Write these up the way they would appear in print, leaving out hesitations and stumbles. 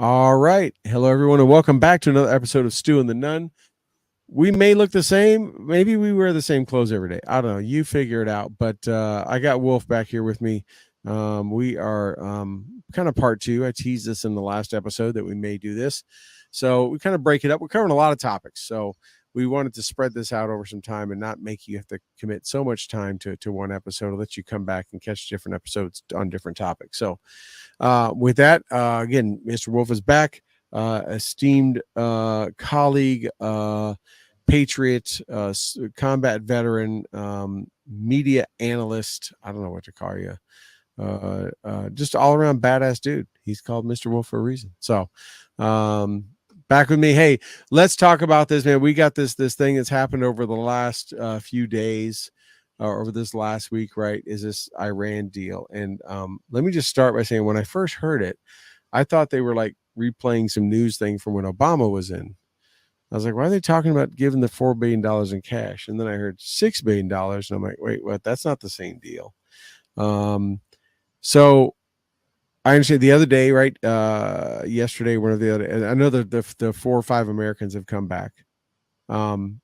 All right. Hello, everyone, and welcome back to another episode of Stu and the Nun. We may look the same. Maybe we wear the same clothes every day. I don't know. You figure it out. But I got Wolf back here with me. We are kind of part two. I teased this in the last episode that we may do this. So we kind of break it up. We're covering a lot of topics. So we wanted to spread this out over some time and not make you have to commit so much time to one episode. Let you come back and catch different episodes on different topics. So with that, again, Mr. Wolf is back. Esteemed colleague, patriot, combat veteran, media analyst. I don't know what to call you. Just all around badass dude. He's called Mr. Wolf for a reason. So, back with me. Hey, let's talk about this, man. We got this thing that's happened over the last few days, over this last week, right? Is this Iran deal? And let me just start by saying, when I first heard it, I thought they were like replaying some news thing from when Obama was in. I was like, why are they talking about giving the $4 billion in cash? And then I heard $6 billion. And I'm like, wait, what? That's not the same deal. So I understand the other day, right? Yesterday, one of the other, I know that the 4 or 5 Americans have come back. And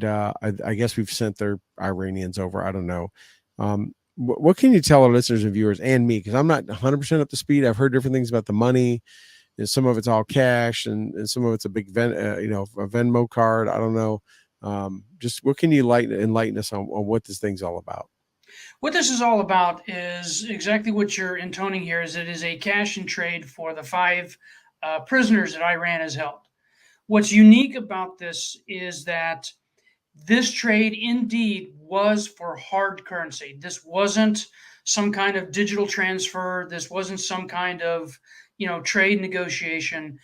I guess we've sent their Iranians over. I don't know. What can you tell our listeners and viewers and me? Because I'm not 100% up to speed. I've heard different things about the money. And some of it's all cash, and some of it's a big a Venmo card. I don't know. Just what can you enlighten us on what this thing's all about? What this is all about is exactly what you're intoning here. Is it is a cash and trade for the 5 prisoners that Iran has held. What's unique about this is that this trade indeed was for hard currency. This wasn't some kind of digital transfer. This wasn't some kind of trade negotiation.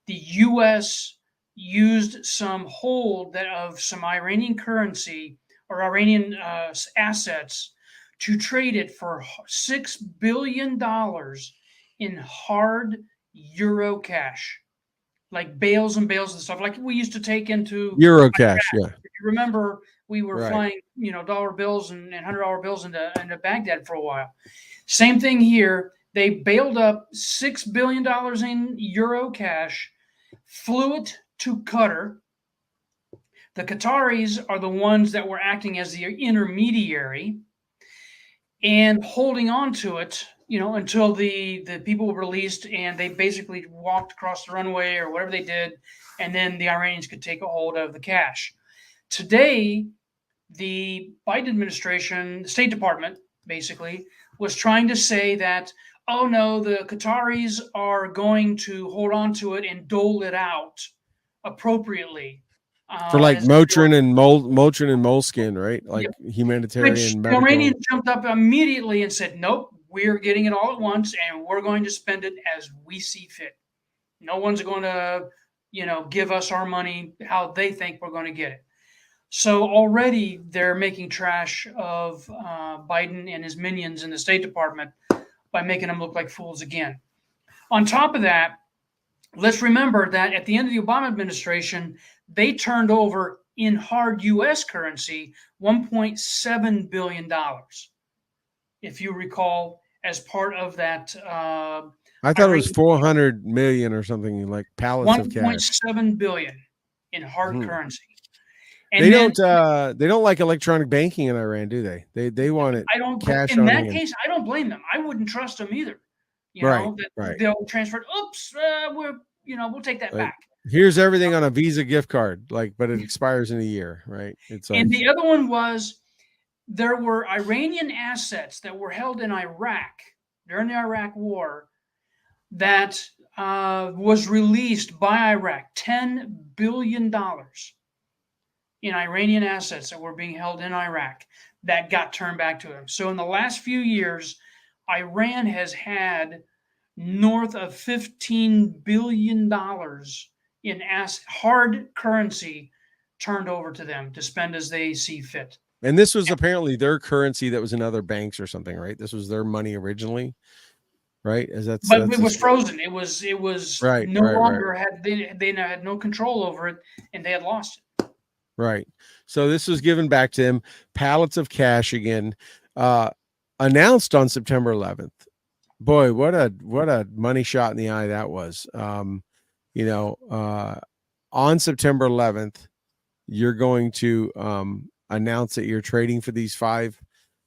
The U.S. used some hold of some Iranian currency or Iranian assets to trade it for $6 billion in hard euro cash, like bales and bales of stuff, like we used to take into Euro cash, yeah. If you remember, we were Right. flying, dollar bills and $100 bills into Baghdad for a while. Same thing here. They bailed up $6 billion in euro cash, flew it to Qatar. The Qataris are the ones that were acting as the intermediary and holding on to it, until the people were released, and they basically walked across the runway or whatever they did, and then the Iranians could take a hold of the cash. Today, the Biden administration, the State Department, basically, was trying to say that, oh no, the Qataris are going to hold on to it and dole it out appropriately. For like Motrin and Moleskin, right? Like humanitarian. Which the Iranians jumped up immediately and said, nope, we're getting it all at once, and we're going to spend it as we see fit. No one's going to, give us our money how they think we're going to get it. So already they're making trash of Biden and his minions in the State Department by making them look like fools again. On top of that, let's remember that at the end of the Obama administration, they turned over in hard U.S. currency $1.7 billion, if you recall, as part of that. I thought it was 400 million or something, like pallets of cash. 1.7 billion in hard currency. And they don't like electronic banking in Iran, do they? They want it. Cash in that case, I don't blame them. I wouldn't trust them either. Right. They'll transfer it. Oops, we'll take that back. Here's everything on a Visa gift card, but it expires in a year, right? And the other one was, there were Iranian assets that were held in Iraq during the Iraq War that was released by Iraq, $10 billion in Iranian assets that were being held in Iraq that got turned back to them. So in the last few years, Iran has had north of $15 billion in hard currency turned over to them to spend as they see fit. And this was apparently their currency that was in other banks or something, right? This was their money originally, right? But it was frozen. It was right, no longer had they had no control over it, and they had lost it. Right. So this was given back to him. Pallets of cash again, announced on September 11th Boy, what a money shot in the eye that was. You know, on September 11th, you're going to announce that you're trading for these five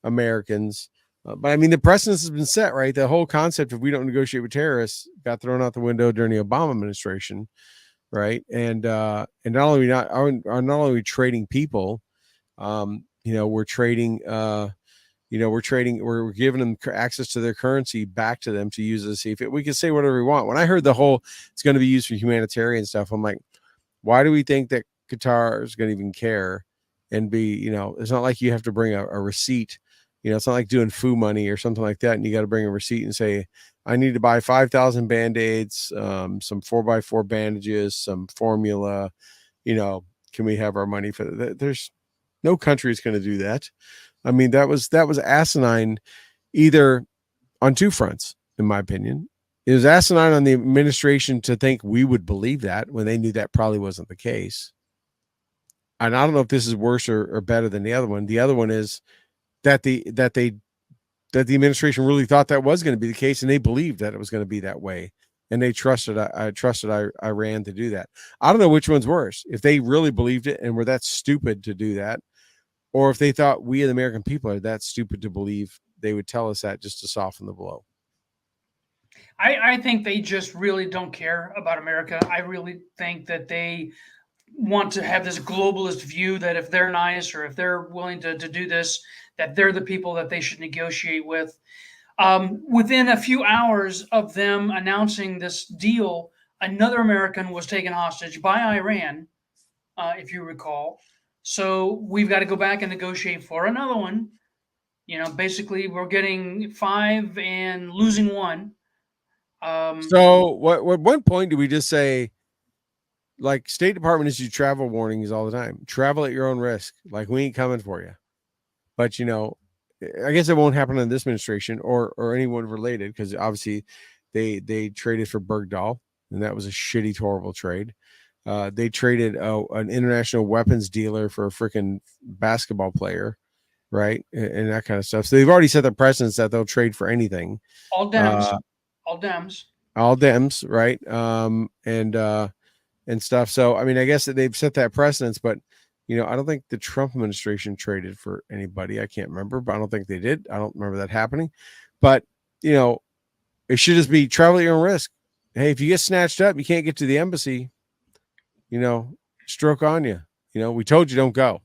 Americans. But I mean, the precedence has been set, right? The whole concept of we don't negotiate with terrorists got thrown out the window during the Obama administration, right? And not only not only trading people, you know, we're trading. We're giving them access to their currency back to them to use as see if we can say whatever we want. When I heard the whole it's going to be used for humanitarian stuff, I'm like, why do we think that Qatar is going to even care and be, you know, it's not like you have to bring a receipt. You know, it's not like doing foo money or something like that. And you got to bring a receipt and say, I need to buy 5,000 Band-Aids, some 4x4 bandages, some formula, you know, can we have our money for that? There's no country is going to do that. I mean, that was asinine either on two fronts, in my opinion. It was asinine on the administration to think we would believe that when they knew that probably wasn't the case. And I don't know if this is worse or better than the other one. The other one is that the administration really thought that was going to be the case, and they believed that it was going to be that way, and they trusted Iran to do that. I don't know which one's worse. If they really believed it and were that stupid to do that, or if they thought we, the American people, are that stupid to believe they would tell us that just to soften the blow. I think they just really don't care about America. I really think that they want to have this globalist view that if they're nice or if they're willing to do this, that they're the people that they should negotiate with. Within a few hours of them announcing this deal, another American was taken hostage by Iran, if you recall. So we've got to go back and negotiate for another one. You know, basically, we're getting five and losing one. So, what one point do we just say, like, State Department issues travel warnings all the time? Travel at your own risk. Like, we ain't coming for you. But you know, I guess it won't happen in this administration or anyone related because obviously they traded for Bergdahl, and that was a shitty, horrible trade. They traded an international weapons dealer for a freaking basketball player, right, and that kind of stuff. So they've already set the precedence that they'll trade for anything. All Dems, all Dems, all Dems, right? And stuff. So I mean, I guess that they've set that precedence, but you know, I don't think the Trump administration traded for anybody. I can't remember, but I don't think they did. I don't remember that happening. But you know, it should just be travel at your own risk. Hey, if you get snatched up, you can't get to the embassy. You know, stroke on you. You know, we told you don't go.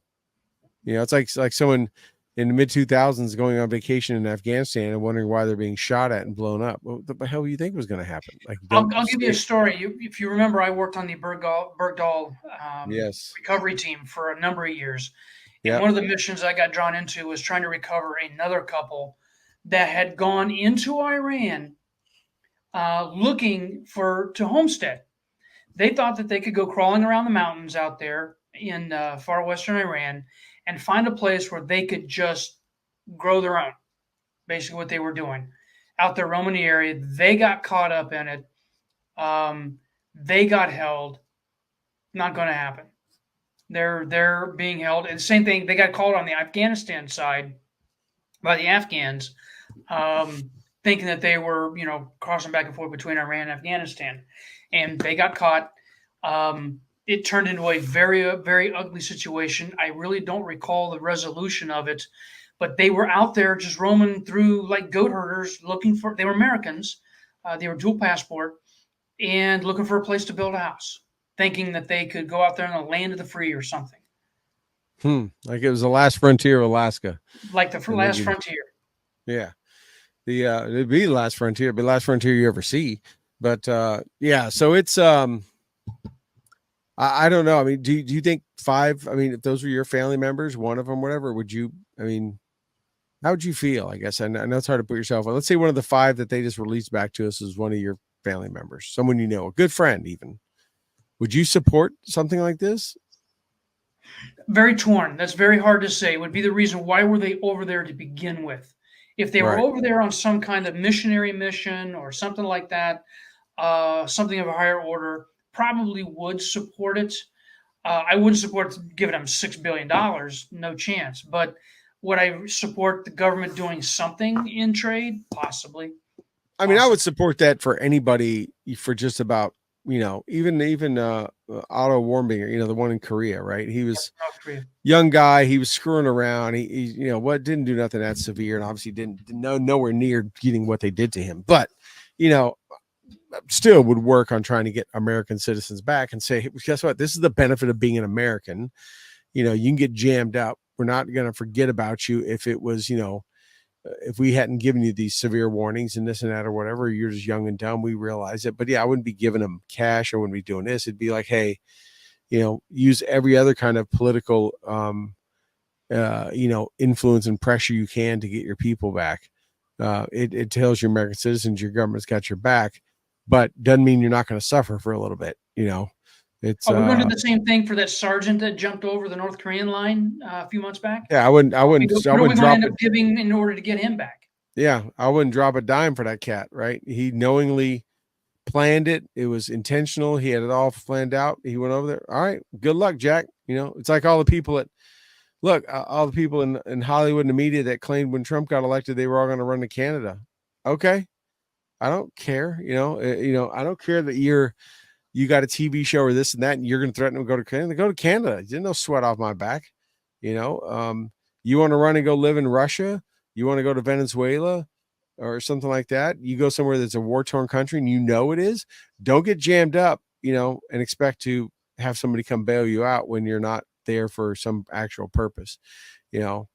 You know, it's like someone in the mid 2000s going on vacation in Afghanistan and wondering why they're being shot at and blown up. What the hell do you think was going to happen? Like, I'll give you a story. If you remember, I worked on the Bergdahl yes, recovery team for a number of years. And yeah. one of the missions I got drawn into was trying to recover another couple that had gone into Iran looking to homestead. They thought that they could go crawling around the mountains out there in far western Iran and find a place where they could just grow their own. Basically, what they were doing out there roaming the area. They got caught up in it. They got held. Not going to happen. They're being held, and same thing. They got called on the Afghanistan side by the Afghans, thinking that they were, you know, crossing back and forth between Iran and Afghanistan, and they got caught. It turned into a very, very ugly situation. I really don't recall the resolution of it, but they were out there just roaming through like goat herders, looking for. They were Americans. They were dual passport and looking for a place to build a house, thinking that they could go out there in the land of the free or something. Like it was the last frontier of Alaska. Like the last frontier. Yeah. It'd be the last frontier, but last frontier you ever see. But yeah, so it's I don't know. I mean, do you think five? I mean, if those were your family members, one of them, whatever, would you? I mean, how would you feel? I guess I know it's hard to put yourself on. Let's say one of the five that they just released back to us is one of your family members, someone you know, a good friend, even. Would you support something like this? Very torn. That's very hard to say. Would be the reason why were they over there to begin with? If they were over there on some kind of missionary mission or something like that, something of a higher order, probably would support it. I wouldn't support giving them $6 billion, no chance. But would I support the government doing something in trade? Possibly. I mean, I awesome. would support that for anybody for just about, even Otto Warmbinger, the one in Korea, right? He was North Korea. young guy. He was screwing around. He what didn't do nothing that severe, and obviously didn't nowhere near getting what they did to him. But you know, still would work on trying to get American citizens back and say, hey, guess what? This is the benefit of being an American. You can get jammed up. We're not going to forget about you if it was, if we hadn't given you these severe warnings and this and that or whatever. You're just young and dumb. We realize it. But yeah, I wouldn't be giving them cash. I wouldn't be doing this. It'd be like, hey, use every other kind of political, influence and pressure you can to get your people back. It tells your American citizens your government's got your back, but doesn't mean you're not going to suffer for a little bit. It's Are we going to do the same thing for that sergeant that jumped over the North Korean line a few months back? yeah. I wouldn't. I wouldn't. What I are we wouldn't going to drop end it. up giving in order to get him back? Yeah, I wouldn't drop a dime for that cat. Right? He knowingly planned it. It was intentional. He had it all planned out. He went over there. All right, good luck, Jack. It's like all the people all the people in Hollywood and the media that claimed when Trump got elected they were all going to run to Canada. Okay, I don't care. I don't care that you got a TV show or this and that, and you're going to threaten to go to Canada. Go to Canada. There's no sweat off my back. You want to run and go live in Russia? You want to go to Venezuela or something like that? You go somewhere that's a war-torn country and it is. Don't get jammed up, and expect to have somebody come bail you out when you're not there for some actual purpose. Even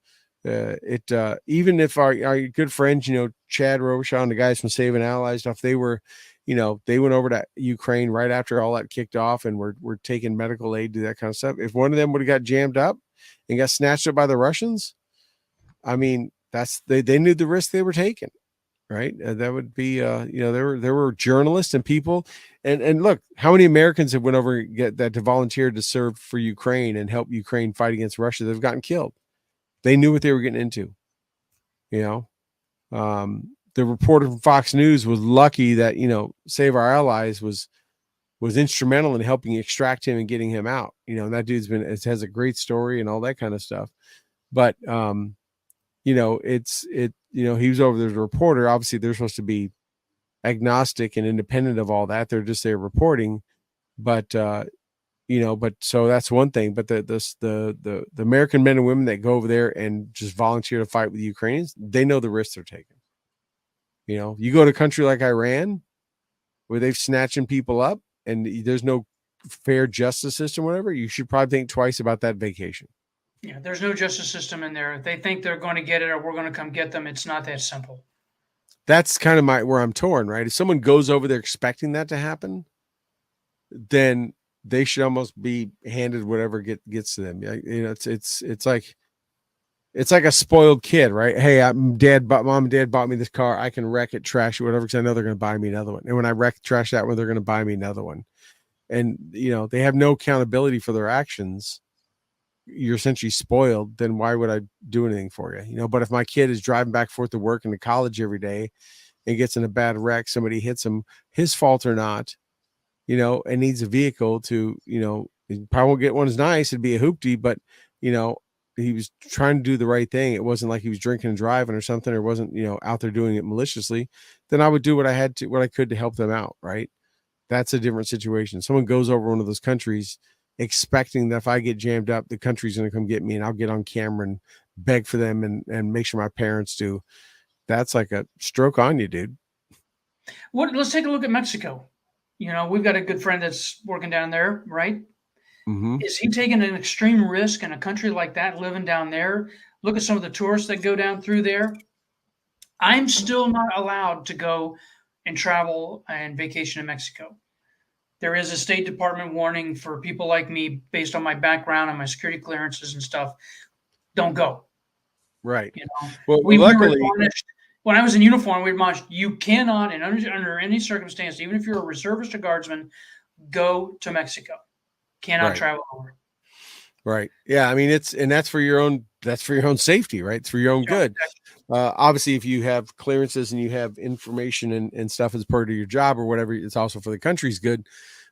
if our good friends, Chad Robichaud and the guys from Saving Allies stuff, they were, they went over to Ukraine right after all that kicked off and were taking medical aid to that kind of stuff. If one of them would have got jammed up and got snatched up by the Russians, I mean, they knew the risk they were taking, right? That would be, there were journalists and people, and look, how many Americans have went over to volunteer to serve for Ukraine and help Ukraine fight against Russia? They've gotten killed. They knew what they were getting into. The reporter from Fox News was lucky that Save Our Allies was instrumental in helping extract him and getting him out. And that dude's has a great story and all that kind of stuff. But he was over there as a reporter. Obviously, they're supposed to be agnostic and independent of all that. They're just there reporting. But so that's one thing. But the American men and women that go over there and just volunteer to fight with the Ukrainians, they know the risks they're taking. You go to a country like Iran where they've snatching people up and there's no fair justice system, whatever, you should probably think twice about that vacation. Yeah, there's no justice system in there. If they think they're going to get it or we're going to come get them, it's not that simple. That's kind of where I'm torn, right? If someone goes over there expecting that to happen, then they should almost be handed whatever gets to them. It's like a spoiled kid, right? Hey, mom and dad bought me this car. I can wreck it, trash it, whatever, because I know they're going to buy me another one. And when I trash that one, they're going to buy me another one. And they have no accountability for their actions. You're essentially spoiled. Then why would I do anything for you? But if my kid is driving back and forth to work and to college every day and gets in a bad wreck, somebody hits him, his fault or not, and needs a vehicle to, he probably won't get one as nice. It'd be a hoopty, but he was trying to do the right thing. It wasn't like he was drinking and driving or something, or wasn't, out there doing it maliciously. Then I would do what I could to help them out. Right. That's a different situation. Someone goes over one of those countries expecting that if I get jammed up, the country's going to come get me and I'll get on camera and beg for them and make sure my parents do. That's like a stroke on you, dude. Let's take a look at Mexico. We've got a good friend that's working down there, right? Mm-hmm. Is he taking an extreme risk in a country like that, living down there? Look at some of the tourists that go down through there. I'm still not allowed to go and travel and vacation in Mexico. There is a State Department warning for people like me based on my background and my security clearances and stuff. Don't go. Right. Well, luckily, when I was in uniform, we admonished you cannot, and under any circumstance, even if you're a reservist or guardsman, go to Mexico. Cannot travel over. Right. Yeah. I mean, that's for your own safety, right? It's for your own good. Obviously, if you have clearances and you have information and stuff as part of your job or whatever, it's also for the country's good.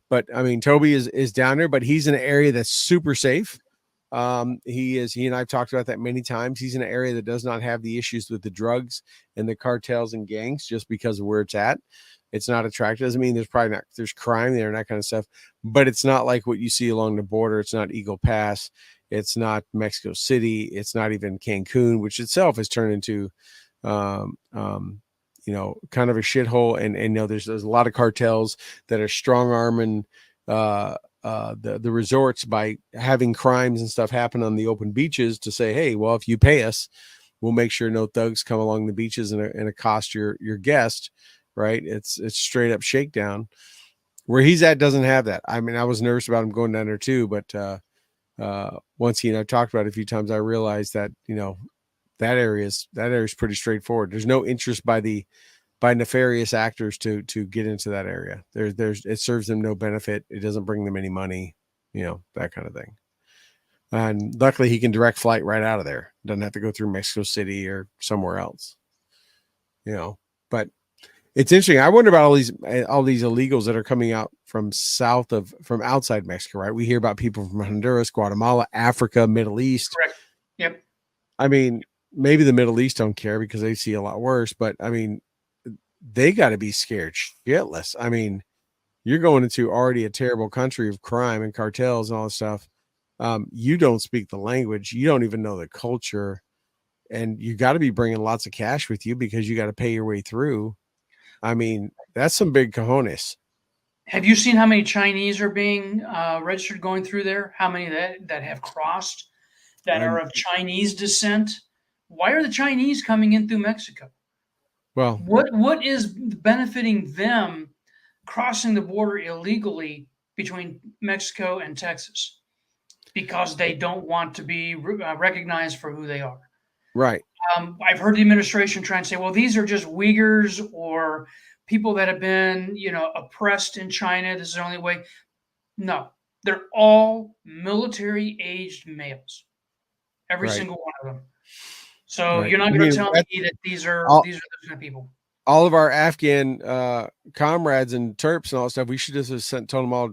But I mean, Toby is down there, but he's in an area that's super safe. He and I've talked about that many times. He's in an area that does not have the issues with the drugs and the cartels and gangs just because of where it's at. It's not attractive. Doesn't mean there's crime there and that kind of stuff, but it's not like what you see along the border. It's not Eagle Pass. It's not Mexico City. It's not even Cancun, which itself has turned into, um, um, kind of a shithole. And there's a lot of cartels that are strong arming, the resorts by having crimes and stuff happen on the open beaches to say, hey, well, if you pay us, we'll make sure no thugs come along the beaches and accost your guest. Right. It's straight up shakedown. Where he's at doesn't have that. I mean, I was nervous about him going down there too, but once he and I've talked about it a few times, I realized that, that area is pretty straightforward. There's no interest by nefarious actors to get into that area. It serves them no benefit. It doesn't bring them any money, that kind of thing. And luckily he can direct flight right out of there. Doesn't have to go through Mexico City or somewhere else, but it's interesting. I wonder about all these illegals that are coming out from outside Mexico, right? We hear about people from Honduras, Guatemala, Africa, Middle East. Correct. Yep. I mean, maybe the Middle East don't care because they see a lot worse, but I mean, they got to be scared shitless. I mean, you're going into already a terrible country of crime and cartels and all this stuff. You don't speak the language. You don't even know the culture, and you got to be bringing lots of cash with you because you got to pay your way through. I mean, that's some big cojones. Have you seen how many Chinese are being registered going through there? How many that have crossed that are of Chinese descent? Why are the Chinese coming in through Mexico? Well, what is benefiting them crossing the border illegally between Mexico and Texas? Because they don't want to be recognized for who they are. Right. I've heard the administration try and say, well, these are just Uyghurs or people that have been, oppressed in China. This is the only way. No, they're all military-aged males. Every single one of them. So you're not going to tell me that these are those kind of people. All of our Afghan comrades and Terps and all that stuff, we should just have told them all,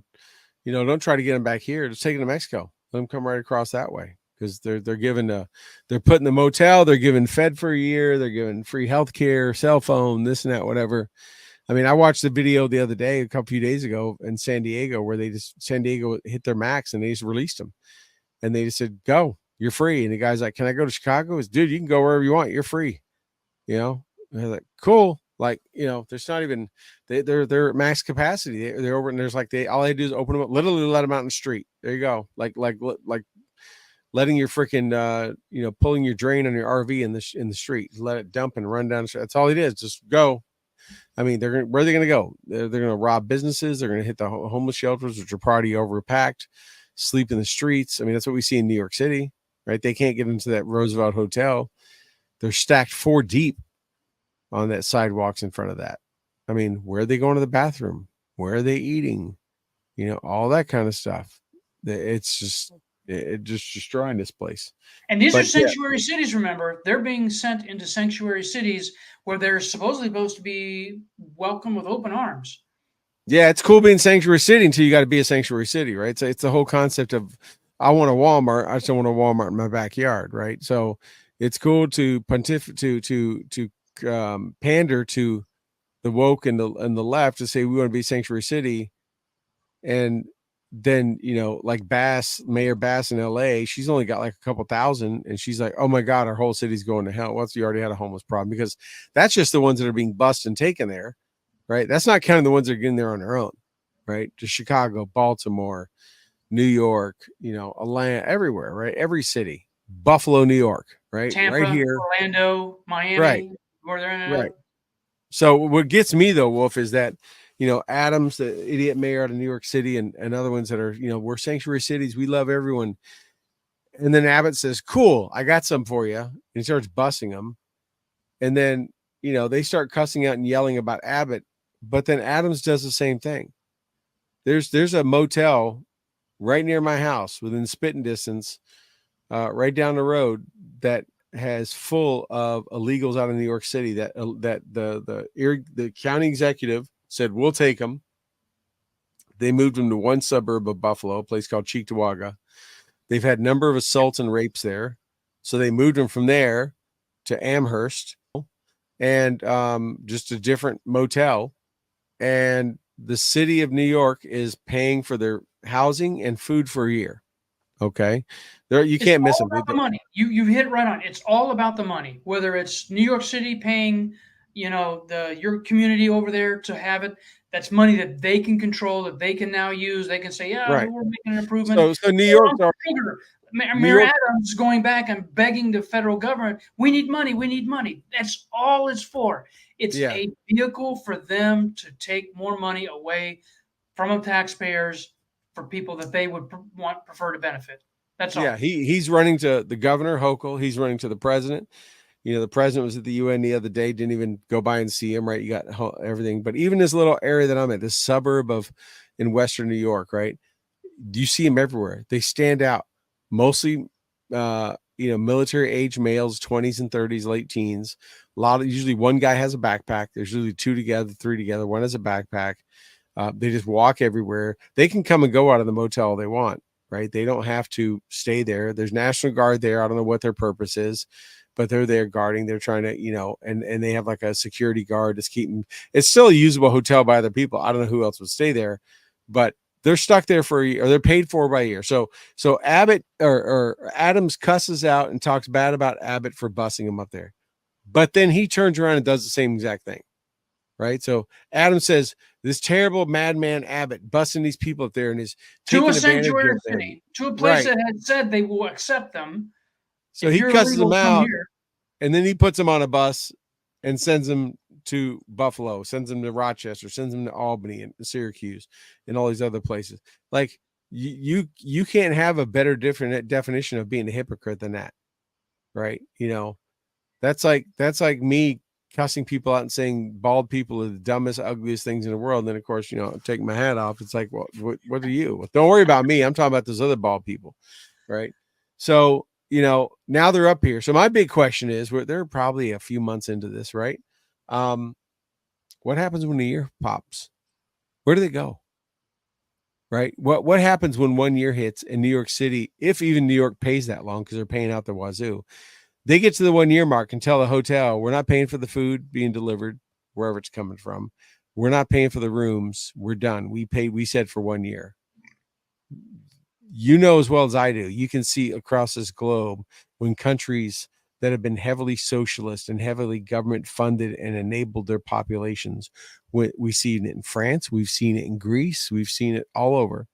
don't try to get them back here. Just take them to Mexico. Let them come right across that way. Because they're putting the motel, they're giving fed for a year, they're giving free health care, cell phone, this and that, whatever. I mean, I watched the video the other day, a few days ago in San Diego, where San Diego hit their max and they just released them. And they just said, go, you're free. And the guy's like, can I go to Chicago? It's, dude, you can go wherever you want. You're free. And they're like, cool. Like, there's not even, they're at max capacity. They're over and there's like, all they do is open them up, literally let them out in the street. There you go. Like letting your freaking, pulling your drain on your RV in the street, let it dump and run down. That's all it is. Just go. I mean, where are they going to go? They're going to rob businesses. They're going to hit the homeless shelters, which are probably overpacked, sleep in the streets. I mean, that's what we see in New York City, right? They can't get into that Roosevelt Hotel. They're stacked 4 deep on that sidewalks in front of that. I mean, where are they going to the bathroom? Where are they eating? All that kind of stuff. It's just destroying this place. And these are sanctuary cities, remember. They're being sent into sanctuary cities where they're supposedly supposed to be welcomed with open arms. Yeah, it's cool being sanctuary city until you got to be a sanctuary city, right? So it's the whole concept of I want a Walmart, I just don't want a Walmart in my backyard, right? So it's cool to pander to the woke and the left to say we want to be a sanctuary city, and then like Mayor Bass in LA, she's only got like a couple thousand, and she's like, oh my god, our whole city's going to hell. Once you already had a homeless problem, because that's just the ones that are being busted and taken there, right? That's not counting the ones that are getting there on their own, right? Just Chicago, Baltimore, New York, Atlanta, everywhere, right? Every city, Buffalo, New York, right? Tampa, right here, Orlando, Miami, right? Where they're in right. So what gets me though, Wolf, is that Adams, the idiot mayor out of New York City, and other ones that are, we're sanctuary cities, we love everyone. And then Abbott says, cool, I got some for you. And he starts busing them. And then, they start cussing out and yelling about Abbott. But then Adams does the same thing. There's a motel right near my house within spitting distance, right down the road, that has full of illegals out of New York City that the county executive said, we'll take them. They moved them to one suburb of Buffalo, a place called Cheektowaga. They've had a number of assaults and rapes there. So they moved them from there to Amherst and just a different motel. And the city of New York is paying for their housing and food for a year. Okay. There, you It's can't miss all them. about the money. You hit right on. It's all about the money. Whether it's New York City paying, your community over there to have it, that's money that they can control, that they can now use. They can say, yeah, Right. we're making an improvement. So New Or York, Uncle Sugar, New Mayor York, Adams going back and begging the federal government, we need money, we need money. That's all it's for. It's yeah, a vehicle for them to take more money away from the taxpayers for people that they would prefer to benefit. That's yeah. all. He's running to the governor Hochul. He's running to the president. The president was at the UN the other day. Didn't even go by and see him. Right, you got everything. But even this little area that I'm at, this suburb of in Western New York, right? Do you see them everywhere? They stand out. Mostly, military age males, 20s and 30s, late teens. Usually one guy has a backpack. There's usually two together, three together. One has a backpack. They just walk everywhere. They can come and go out of the motel they want, right? They don't have to stay there. There's National Guard there. I don't know what their purpose is, but they're there guarding. They're trying to, and they have like a security guard that's keeping. It's still a usable hotel by other people. I don't know who else would stay there, but they're stuck there for a year, or they're paid for by a year. So Abbott or Adams cusses out and talks bad about Abbott for busing him up there, but then he turns around and does the same exact thing. Right. So Adams says this terrible madman Abbott busting these people up there and is To a taking advantage sanctuary of them. city, to a place Right. that had said they will accept them. So If he you're cusses them illegal, come out here. and then he puts them on a bus and sends them to Buffalo, sends them to Rochester, sends them to Albany and Syracuse and all these other places. Like you can't have a better different definition of being a hypocrite than that. Right. That's like me cussing people out and saying bald people are the dumbest, ugliest things in the world. And then of course, taking my hat off. It's like, well, what are you? Well, don't worry about me. I'm talking about those other bald people. Right. So, now they're up here. So my big question is, they're probably a few months into this, right? What happens when the year pops? Where do they go? Right. What happens when 1 year hits in New York City, if even New York pays that long, because they're paying out the wazoo? They get to the 1 year mark and tell the hotel, we're not paying for the food being delivered wherever it's coming from. We're not paying for the rooms. We're done. We said for 1 year. You know as well as I do, you can see across this globe when countries that have been heavily socialist and heavily government funded and enabled their populations. We see it in France. We've seen it in Greece. We've seen it all over.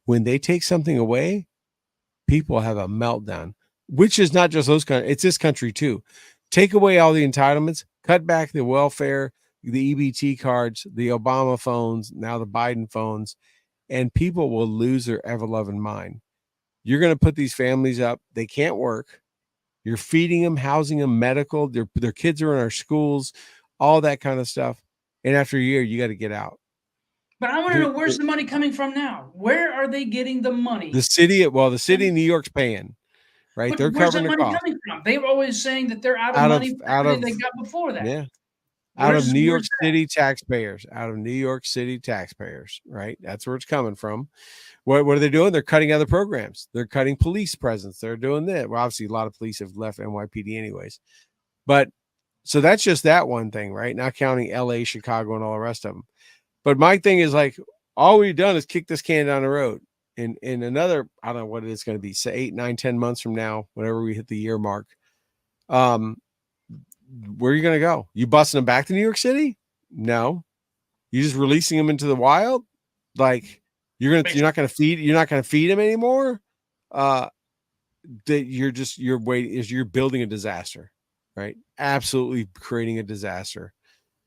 When they take something away, people have a meltdown, which is not just those countries. It's this country too. Take away all the entitlements, cut back the welfare, the EBT cards, the Obama phones, now the Biden phones, and people will lose their ever-loving mind. You're going to put these families up. They can't work. You're feeding them, housing them, medical. Their kids are in our schools, all that kind of stuff. And after a year, you got to get out. But I want to know, where's the money coming from now? Where are they getting the money? The city of New York's paying, right? But They're where's covering that the money cost. coming from? They were always saying that they're out of Out money of for out everything of they got before that. yeah. Out of New York Where's City taxpayers, right? That's where it's coming from. What are they doing? They're cutting other programs. They're cutting police presence. They're doing that. Well, obviously, a lot of police have left NYPD anyways. But so that's just that one thing, right? Not counting LA, Chicago, and all the rest of them. But my thing is like, all we've done is kick this can down the road. In another, I don't know what it's going to be, say 8, 9, 10 months from now, whenever we hit the year mark. Where are you going to go? You busting them back to New York City? No. You just releasing them into the wild? Like you're not going to feed them anymore? That you're building a disaster, right? Absolutely creating a disaster.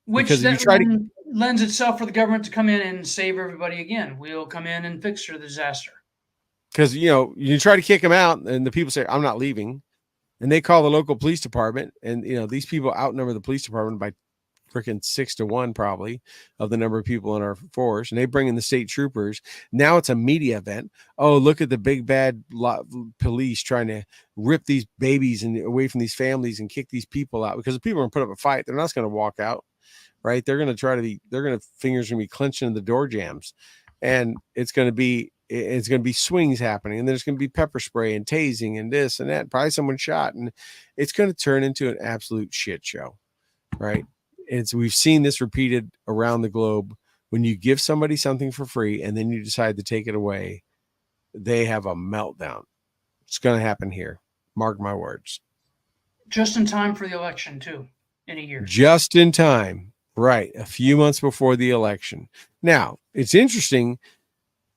Which Because if you that try to lends itself for the government to come in and save everybody again. We'll come in and fix your disaster. because you try to kick them out and the people say, I'm not leaving. And they call the local police department, and these people outnumber the police department by freaking 6-1 probably of the number of people in our force, and they bring in the state troopers. Now it's a media event. Oh, look at the big bad police trying to rip these babies and away from these families and kick these people out, because the people are going to put up a fight. They're not going to walk out, right? They're going to fingers going to be clenching the door jams, and it's going to be it's going to be swings happening, and there's going to be pepper spray and tasing and this and that. Probably someone shot, and it's going to turn into an absolute shit show, right? We've seen this repeated around the globe. When you give somebody something for free and then you decide to take it away, they have a meltdown. It's going to happen here. Mark my words. Just in time for the election, too, in a year. Just in time. Right. A few months before the election. Now, it's interesting.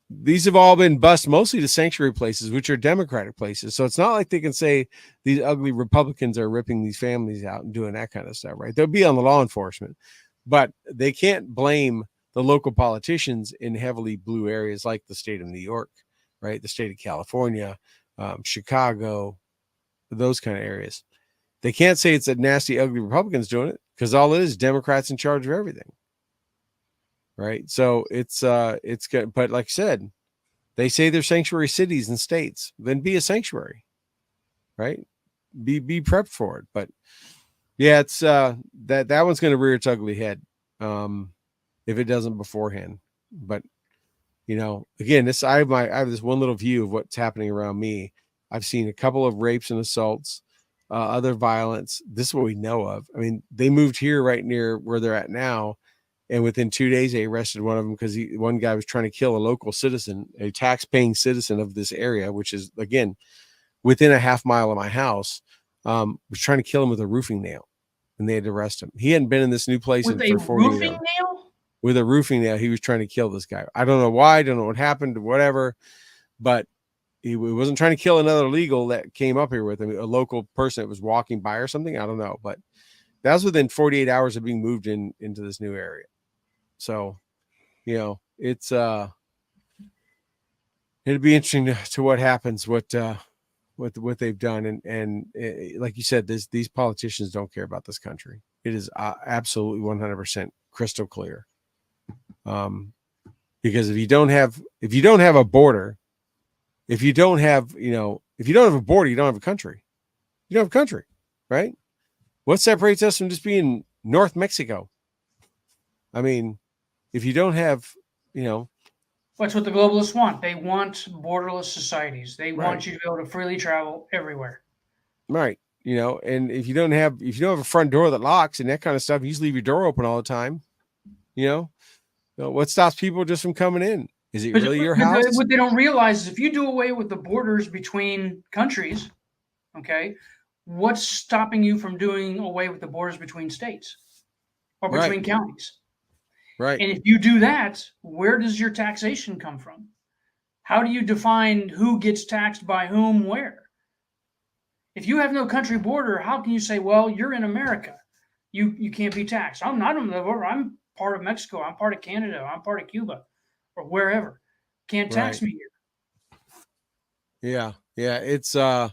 These have all been bust mostly to sanctuary places, which are Democratic places. So it's not like they can say these ugly Republicans are ripping these families out and doing that kind of stuff, right? They'll be on the law enforcement, but they can't blame the local politicians in heavily blue areas like the state of New York, right? The state of California, Chicago, those kind of areas. They can't say it's a nasty, ugly Republicans doing it, because all it is Democrats in charge of everything. Right. So it's good. But like I said, they say they're sanctuary cities and states, then be a sanctuary. Right. Be prepped for it. But yeah, it's that one's going to rear its ugly head if it doesn't beforehand. But again, I have this one little view of what's happening around me. I've seen a couple of rapes and assaults, other violence. This is what we know of. I mean, they moved here right near where they're at now. And within 2 days, they arrested one of them because one guy was trying to kill a local citizen, a tax-paying citizen of this area, which is, again, within a half mile of my house, was trying to kill him with a roofing nail, and they had to arrest him. He hadn't been in this new place with for 48 roofing hours. nail? With a roofing nail, he was trying to kill this guy. I don't know why. I don't know what happened, whatever, but he wasn't trying to kill another illegal that came up here with him, a local person that was walking by or something. I don't know, but that was within 48 hours of being moved into this new area. So, it's it'd be interesting to what happens, what they've done, and like you said, these politicians don't care about this country. It is absolutely 100% crystal clear. Because if you don't have a border, if you don't have a border, you don't have a country. You don't have a country, right? What separates us from just being North Mexico? I mean, if you don't have, That's what the globalists want. They want borderless societies. They Right. want you to be able to freely travel everywhere. Right. And if you don't have a front door that locks and that kind of stuff, you just leave your door open all the time. What stops people just from coming in? Is it really your house? What they don't realize is if you do away with the borders between countries, okay, what's stopping you from doing away with the borders between states or between counties? Right. And if you do that, where does your taxation come from? How do you define who gets taxed by whom where? If you have no country border, how can you say, well, you're in America? You can't be taxed. I'm not on the border. I'm part of Mexico. I'm part of Canada. I'm part of Cuba or wherever. Can't tax me here. Yeah. Yeah. It's or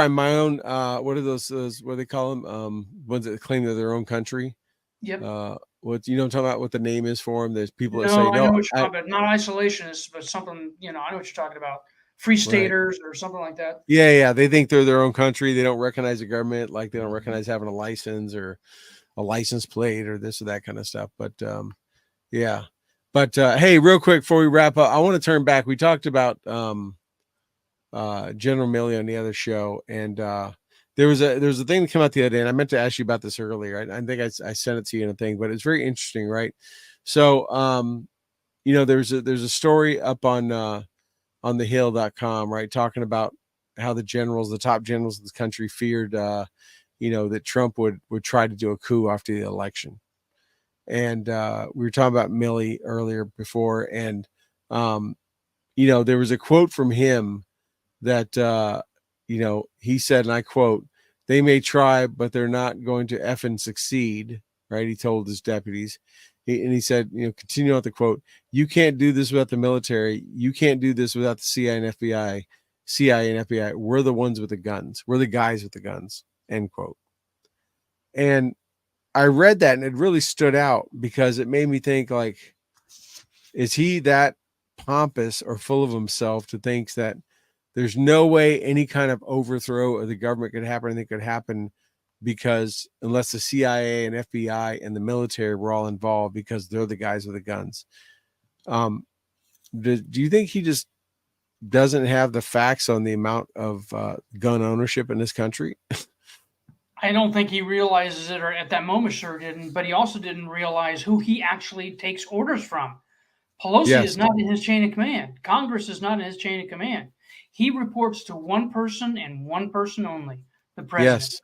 I'm my own what are those what do they call them? Ones that claim they're their own country. Yep. What I'm talking about what the name is for them. There's people that say I know what you're talking about. Not isolationists, but something, I know what you're talking about. Free staters or something like that. Yeah. They think they're their own country. They don't recognize the government, like they don't recognize having a license or a license plate or this or that kind of stuff. But yeah. But hey, real quick before we wrap up, I want to turn back. We talked about General Milley on the other show, and there was a thing that came out the other day, and I meant to ask you about this earlier. I think I sent it to you in a thing, but it's very interesting, right? So there's a story up on thehill.com, right, talking about how the top generals of the country feared that Trump would try to do a coup after the election. And we were talking about Milley earlier before, and there was a quote from him that he said, and I quote, "They may try, but they're not going to effing succeed." Right? He told his deputies. He said, continue on the quote, "You can't do this without the military. You can't do this without the CIA and FBI. We're the ones with the guns. We're the guys with the guns." End quote. And I read that and it really stood out because it made me think, like, is he that pompous or full of himself to think that there's no way any kind of overthrow of the government could happen? I think could happen because unless the CIA and FBI and the military were all involved, because they're the guys with the guns. Do you think he just doesn't have the facts on the amount of gun ownership in this country. I don't think he realizes it, or at that moment sure didn't, but he also didn't realize who he actually takes orders from. Pelosi Yes, is not in his chain of command. Congress is not in his chain of command. He reports to one person and one person only, the president. yes.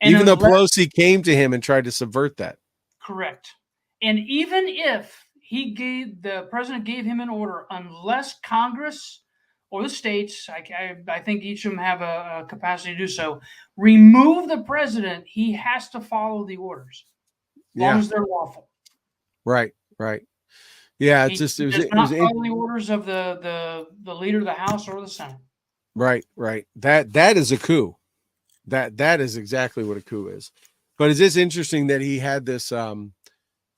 And Even though unless, Pelosi came to him and tried to subvert that. correct. And even if the president gave him an order, unless Congress or the states, I think each of them have a capacity to do so, remove the president, he has to follow the orders, as long as they're lawful. Right. Yeah, He does not follow the orders of the leader of the House or the Senate. Right. That is a coup. That is exactly what a coup is. But is this interesting that he had this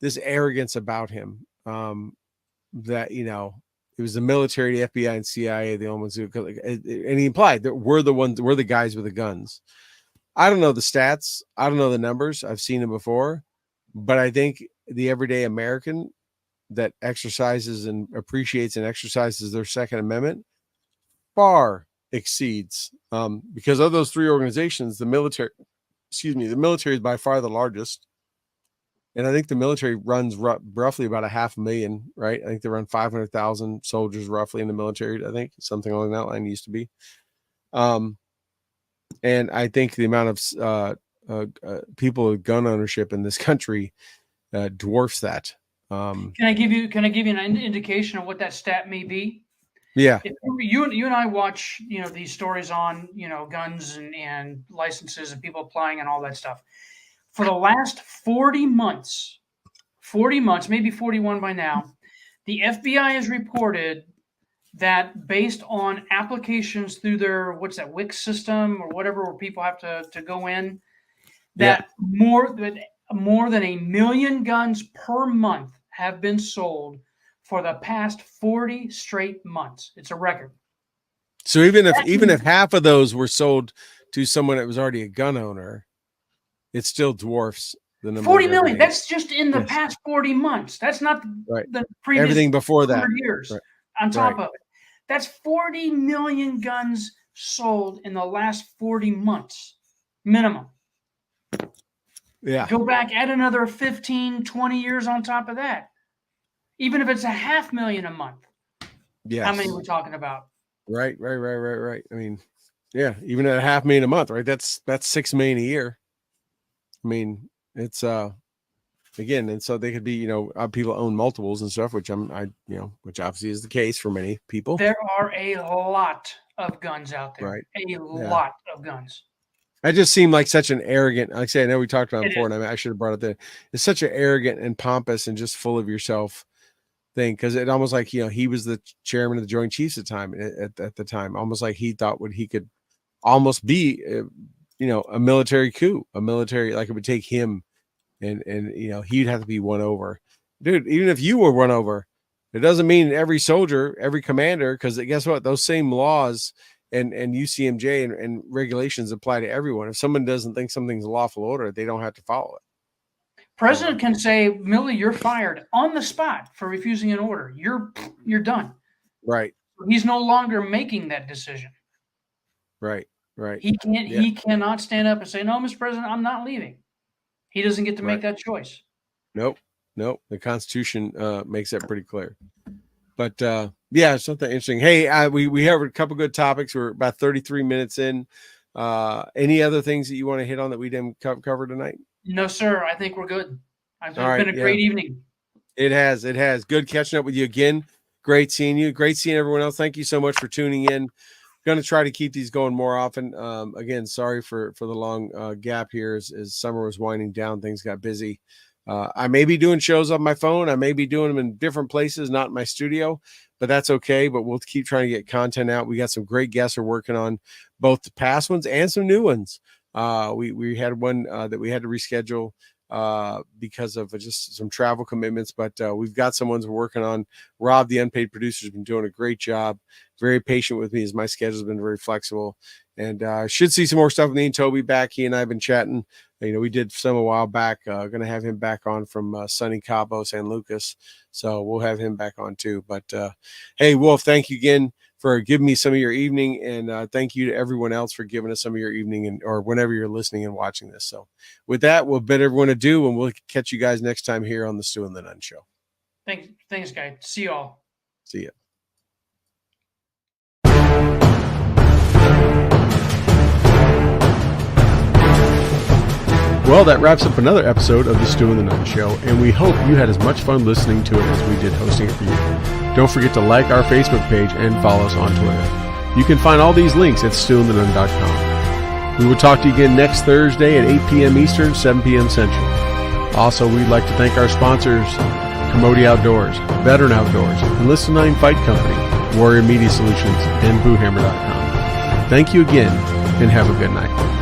this arrogance about him? That it was the military, the FBI, and CIA, the only ones who, and he implied that we're the guys with the guns. I don't know the stats. I don't know the numbers. I've seen them before, but I think the everyday American that exercises and appreciates and exercises their Second Amendment far exceeds, because of those three organizations, the military is by far the largest. And I think the military runs roughly about 500,000, right? I think they run 500,000 soldiers roughly in the military. I think something along that line used to be. And I think the amount of people with gun ownership in this country dwarfs that. Can I give you an indication of what that stat may be? Yeah. If you and I watch, these stories on, guns and licenses and people applying and all that stuff. For the last 40 months, maybe 41 by now, the FBI has reported that based on applications through their, Wix system or whatever, where people have to go in, that more than 1 million guns per month have been sold for the past 40 straight months. It's a record. So even if half of those were sold to someone that was already a gun owner, it still dwarfs the number. 40 million. That's just in the past 40 months. That's not the previous everything before that years on top of it. That's 40 million guns sold in the last 40 months minimum. Yeah. Go back, add another 15, 20 years on top of that. Even if it's 500,000 a month. Yes. How many are we talking about? Right. I mean, yeah, even at 500,000 a month, right? That's 6 million a year. I mean, it's again, and so they could be, people own multiples and stuff, which which obviously is the case for many people. There are a lot of guns out there. Right. A lot of guns. I just seem like such an arrogant, like I say, I know we talked about it before, and I should have brought it there. It's such an arrogant and pompous and just full of yourself thing, because it almost like, he was the chairman of the Joint Chiefs at the time, almost like he thought he could almost be, a military coup, like it would take him, and he'd have to be won over. Dude, even if you were won over, it doesn't mean every soldier, every commander, because guess what? Those same laws and UCMJ and regulations apply to everyone. If someone doesn't think something's a lawful order, they don't have to follow it. President can say, Millie, you're fired on the spot for refusing an order. You're done. Right. He's no longer making that decision. Right. He can't. Yeah. He cannot stand up and say, "No, Mr. President, I'm not leaving." He doesn't get to make that choice. Nope. The Constitution makes that pretty clear. But yeah, it's something interesting. Hey, we have a couple good topics. We're about 33 minutes in. Any other things that you want to hit on that we didn't cover tonight? No, sir. I think we're good. It's been a great evening. It has. Good catching up with you again. Great seeing you. Great seeing everyone else. Thank you so much for tuning in. Going to try to keep these going more often. Again, sorry for the long gap here as summer was winding down. Things got busy. I may be doing shows on my phone. I may be doing them in different places, not in my studio, but that's okay. But we'll keep trying to get content out. We got some great guests we're working on, both the past ones and some new ones. We had one that we had to reschedule because of just some travel commitments, but we've got some ones we're working on. Rob, the unpaid producer, has been doing a great job, very patient with me as my schedule's been very flexible, and should see some more stuff with me and Toby back. He and I have been chatting. We did some a while back. Going to have him back on from sunny Cabo, San Lucas, so we'll have him back on too. But hey, Wolf, thank you again. for giving me some of your evening, and thank you to everyone else for giving us some of your evening or whenever you're listening and watching this. So with that, we'll bid everyone adieu, and we'll catch you guys next time here on the Stu and the Nunn Show. Thanks, guys. See y'all. See ya. Well, that wraps up another episode of the Stu and the Nunn Show, and we hope you had as much fun listening to it as we did hosting it for you. Don't forget to like our Facebook page and follow us on Twitter. You can find all these links at stewandthenunn.com. We will talk to you again next Thursday at 8 p.m. Eastern, 7 p.m. Central. Also, we'd like to thank our sponsors, Commodity Outdoors, Veteran Outdoors, Enlisted 9 Fight Company, Warrior Media Solutions, and BooHammer.com. Thank you again, and have a good night.